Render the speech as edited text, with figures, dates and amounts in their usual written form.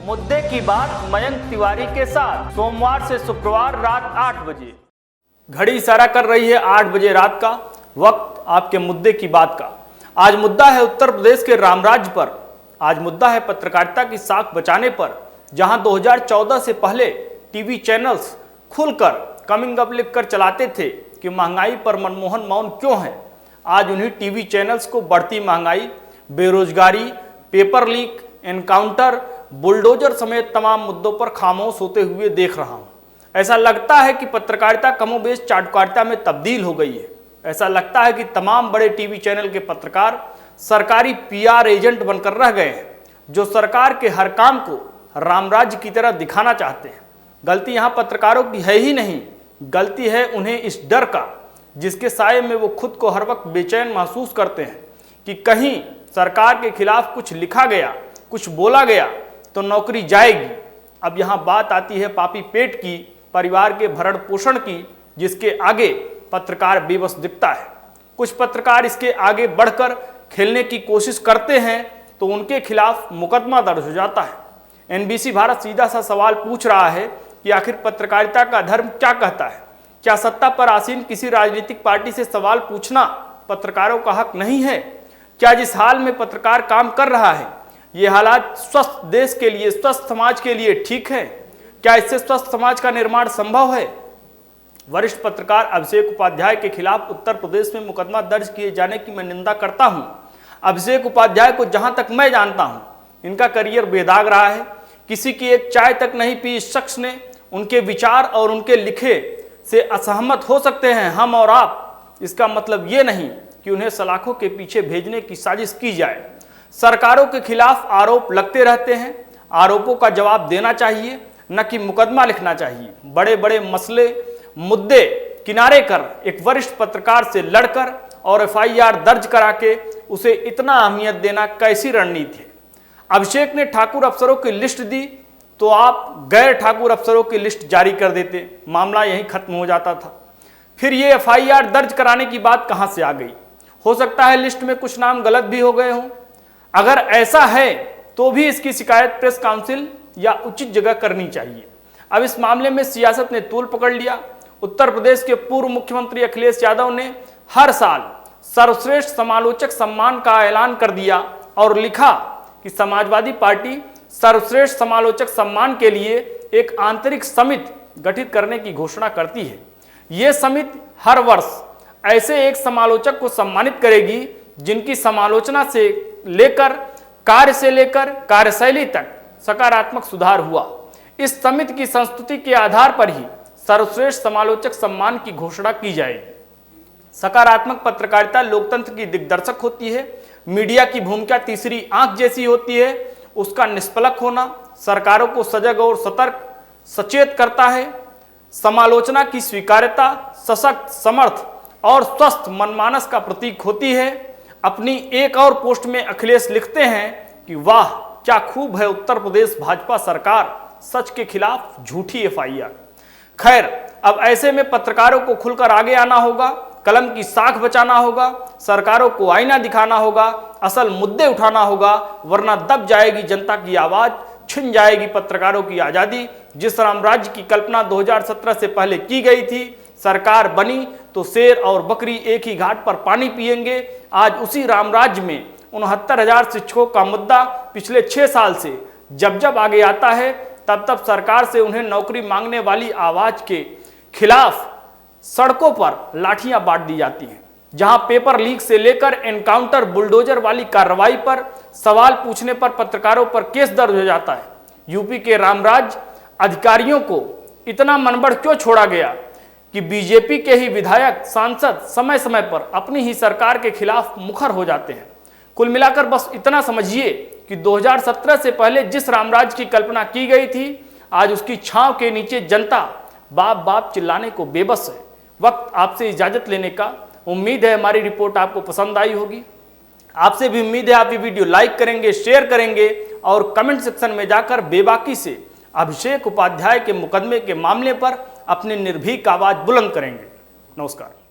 मुद्दे की बात मयंक तिवारी के साथ सोमवार से शुक्रवार रात 8 बजे। घड़ी इशारा कर रही है 8 बजे रात का, वक्त आपके मुद्दे की बात का। आज मुद्दा है उत्तर प्रदेश के रामराज्य पर। आज मुद्दा है पत्रकारिता की साख बचाने पर, जहां 2014 से पहले टीवी चैनल्स खुलकर कमिंग अप लिखकर चलाते थे कि महंगाई पर मनमोहन मौन क्यों है। आज उन्हीं टीवी चैनल्स को बढ़ती महंगाई, बेरोजगारी, पेपर लीक, एनकाउंटर, बुलडोजर समेत तमाम मुद्दों पर खामोश होते हुए देख रहा हूं। ऐसा लगता है कि पत्रकारिता कमोबेश चाटुकारिता में तब्दील हो गई है। ऐसा लगता है कि तमाम बड़े टीवी चैनल के पत्रकार सरकारी पीआर एजेंट बनकर रह गए हैं, जो सरकार के हर काम को रामराज्य की तरह दिखाना चाहते हैं। गलती यहाँ पत्रकारों की है ही नहीं, गलती है उन्हें इस डर का, जिसके साये में वो खुद को हर वक्त बेचैन महसूस करते हैं कि कहीं सरकार के खिलाफ कुछ लिखा गया, कुछ बोला गया तो नौकरी जाएगी। अब यहाँ बात आती है पापी पेट की, परिवार के भरण पोषण की, जिसके आगे पत्रकार बेबस दिखता है। कुछ पत्रकार इसके आगे बढ़कर खेलने की कोशिश करते हैं तो उनके खिलाफ मुकदमा दर्ज हो जाता है। एनबीसी भारत सीधा सा सवाल पूछ रहा है कि आखिर पत्रकारिता का धर्म क्या कहता है। क्या सत्ता पर आसीन किसी राजनीतिक पार्टी से सवाल पूछना पत्रकारों का हक नहीं है? क्या जिस हाल में पत्रकार काम कर रहा है, ये हालात स्वस्थ देश के लिए, स्वस्थ समाज के लिए ठीक है? क्या इससे स्वस्थ समाज का निर्माण संभव है? वरिष्ठ पत्रकार अभिषेक उपाध्याय के खिलाफ उत्तर प्रदेश में मुकदमा दर्ज किए जाने की मैं निंदा करता हूं। अभिषेक उपाध्याय को जहां तक मैं जानता हूं, इनका करियर बेदाग रहा है। किसी की एक चाय तक नहीं पी इस शख्स ने। उनके विचार और उनके लिखे से असहमत हो सकते हैं हम और आप, इसका मतलब ये नहीं कि उन्हें सलाखों के पीछे भेजने की साजिश की जाए। सरकारों के खिलाफ आरोप लगते रहते हैं, आरोपों का जवाब देना चाहिए, न कि मुकदमा लिखना चाहिए। बड़े बड़े मसले, मुद्दे किनारे कर एक वरिष्ठ पत्रकार से लड़कर और एफआईआर दर्ज करा के उसे इतना अहमियत देना कैसी रणनीति है? अभिषेक ने ठाकुर अफसरों की लिस्ट दी तो आप गैर ठाकुर अफसरों की लिस्ट जारी कर देते, मामला यहीं खत्म हो जाता था। फिर ये एफआईआर दर्ज कराने की बात कहां से आ गई? हो सकता है लिस्ट में कुछ नाम गलत भी हो गए हों। अगर ऐसा है तो भी इसकी शिकायत प्रेस काउंसिल या उचित जगह करनी चाहिए। अब इस मामले में सियासत ने तूल पकड़ लिया। उत्तर प्रदेश के पूर्व मुख्यमंत्री अखिलेश यादव ने हर साल सर्वश्रेष्ठ समालोचक सम्मान का ऐलान कर दिया और लिखा कि समाजवादी पार्टी सर्वश्रेष्ठ समालोचक सम्मान के लिए एक आंतरिक समिति गठित करने की घोषणा करती है। यह समिति हर वर्ष ऐसे एक समालोचक को सम्मानित करेगी जिनकी समालोचना से लेकर कार्यशैली तक सकारात्मक सुधार हुआ। इस समिति की संस्तुति के आधार पर ही सर्वश्रेष्ठ समालोचक सम्मान की घोषणा की जाएगी। सकारात्मक पत्रकारिता लोकतंत्र की दिग्दर्शक होती है। मीडिया की भूमिका तीसरी आंख जैसी होती है। उसका निष्पलक होना सरकारों को सजग और सतर्क सचेत करता है। समालोचना की स्वीकार्यता सशक्त, समर्थ और स्वस्थ मनमानस का प्रतीक होती है। अपनी एक और पोस्ट में अखिलेश लिखते हैं कि वाह क्या खूब है उत्तर प्रदेश भाजपा सरकार, सच के खिलाफ झूठी एफआईआर। खैर, अब ऐसे में पत्रकारों को खुलकर आगे आना होगा, कलम की साख बचाना होगा, सरकारों को आईना दिखाना होगा, असल मुद्दे उठाना होगा, वरना दब जाएगी जनता की आवाज, छिन जाएगी पत्रकारों की आजादी। जिस रामराज्य की कल्पना 2017 से पहले की गई थी, सरकार बनी तो शेर और बकरी एक ही घाट पर पानी पिएंगे। आज उसी रामराज्य में 69,000 शिक्षकों का मुद्दा पिछले 6 साल से जब जब आगे आता है, तब तब सरकार से उन्हें नौकरी मांगने वाली आवाज के खिलाफ सड़कों पर लाठियां बांट दी जाती हैं। जहां पेपर लीक से लेकर एनकाउंटर, बुलडोजर वाली कार्रवाई पर सवाल पूछने पर पत्रकारों पर केस दर्ज हो जाता है। यूपी के रामराज अधिकारियों को इतना मनबड़ क्यों छोड़ा गया कि बीजेपी के ही विधायक, सांसद समय समय पर अपनी ही सरकार के खिलाफ मुखर हो जाते हैं। कुल मिलाकर बस इतना समझिए कि 2017 से पहले जिस रामराज की कल्पना की गई थी, आज उसकी छांव के नीचे जनता बाप बाप चिल्लाने को बेबस है। वक्त आपसे इजाजत लेने का। उम्मीद है हमारी रिपोर्ट आपको पसंद आई होगी। आपसे भी उम्मीद है आप ये वीडियो लाइक करेंगे, शेयर करेंगे और कमेंट सेक्शन में जाकर बेबाकी से अभिषेक उपाध्याय के मुकदमे के मामले पर अपनी निर्भीक आवाज बुलंद करेंगे। नमस्कार।